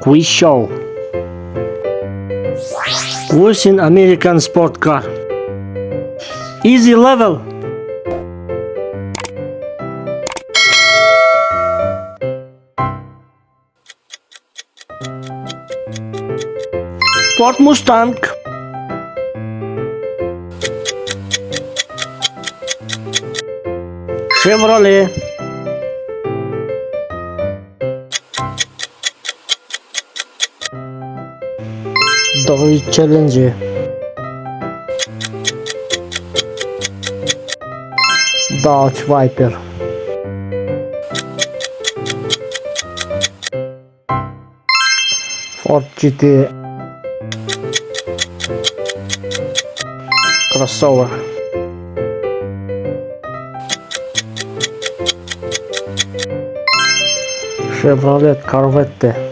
Quiz show. What's an American sport car? Easy level. Ford Mustang. Chevrolet. Dodge Challenger. Dodge Viper. Ford GT. Crossover. Chevrolet Corvette.